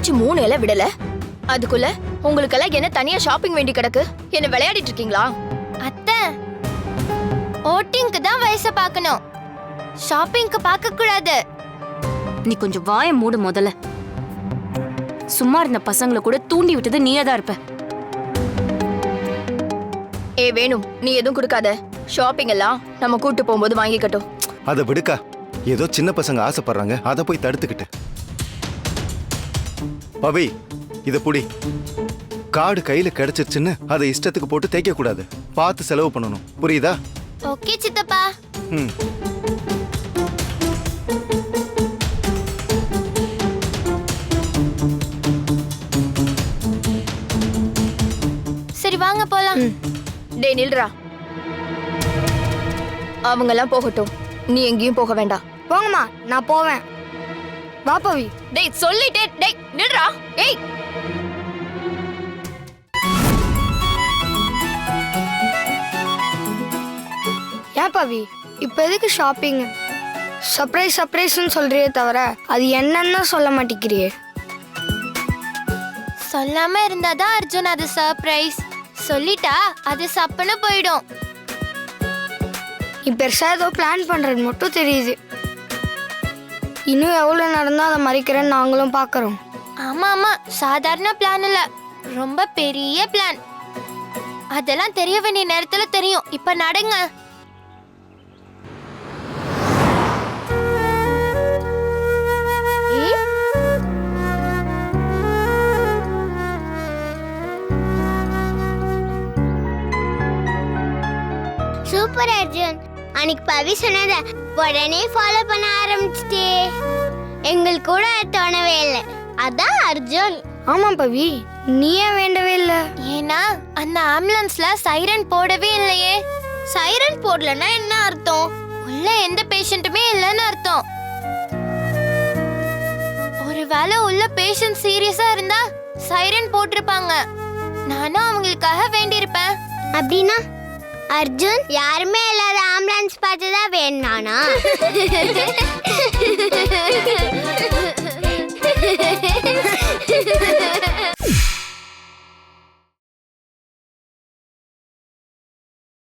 மூச்சு 3 இலை விடல. அதுக்குள்ள உங்களுக்கெல்லாம் என்ன தனியா ஷாப்பிங் வேண்டி கிடக்கு? என்ன விளையாடிட்டு இருக்கீங்களா? அத்தை, ஓட்டிங்க்கு தான் வயசை பார்க்கணும், ஷாப்பிங்க்கு பார்க்க கூடாது. நீ கொஞ்சம் வாயை மூடு முதல்ல. சும்மா இருந்த பசங்களை கூட தூண்டி விட்டது நீயே தான் இருப்ப. ஏ வேணும், நீ எதுவும் கொடுக்காத. ஷாப்பிங் எல்லாம் நம்ம கூட்டு போகும்போது வாங்கிக்கட்டும். அதை விடுக்கா. ஏதோ சின்ன பசங்க ஆசைப்படுறாங்க, அதை போய் தடுத்துக்கிட்டு. பவி, இத புடி. கார்டு கையில கிடைச்சிருச்சுன்னு அதை இஷ்டத்துக்கு போட்டு தேய்க்க கூடாது. பார்த்து செலவு பண்ணணும், புரியுதா? ஓகே சித்தப்பா. ம். சரி வாங்க போலாம். டேய் நில்றா. அவங்கெல்லாம் போகட்டும், நீ எங்கேயும் போக வேண்டாம். போங்கம்மா, நான் போவேன். வா பவி. டேய் சொல்லிட்டே. டேய் நில்றா. ஏய் ஏன் பவி, இப்போ எதுக்கு ஷாப்பிங்? சர்ப்ரைஸ் சர்ப்ரைஸ்னு சொல்றியே தவிர அது என்னன்னு சொல்ல மாட்டேங்கிறியே. சொல்லாம இருந்தாதான் அர்ஜுன் அது சர்ப்ரைஸ், சொல்லிட்டா அது சப்புன்னு போயிடும். நீ பெருசா ஏதோ பிளான் பண்றது மட்டும் தெரியுது. இன்னும் எவ்வளோ நடந்தா அதை மறைக்கிறேன்னு நாங்களும் பார்க்குறோம். ஆமா ஆமா, சாதாரண பிளான் இல்ல, ரொம்ப பெரிய பிளான். அதெல்லாம் தெரிய வேண்டிய நேரத்துல தெரியும். இப்ப நடுங்க. சூப்பர் அர்ஜுன், அன்னைக்கு பவி சொன்னத உடனே ஃபாலோ பண்ண ஆரம்பிச்சிட்டே. எங்களுக்கு கூட தோணவே இல்லை. அதான் அர்ஜுன். ஆமாம் பவி, நீ ஏன் வேண்டவே இல்லை? ஏன்னா அந்த ஆம்புலன்ஸ்ல சைரன் போடவே இல்லையே. சைரன் போடலன்னா என்ன அர்த்தம்? உள்ள எந்த பேஷண்ட்டுமே இல்லைன்னு அர்த்தம். ஒருவேளை உள்ள பேஷண்ட் சீரியஸா இருந்தா சைரன் போட்டிருப்பாங்க. நானும் அவங்களுக்காக வேண்டியிருப்பேன். அப்படின்னா அர்ஜுன் யாருமே இல்லாத ஆம்புலன்ஸ் பார்த்துதான் வேணானா?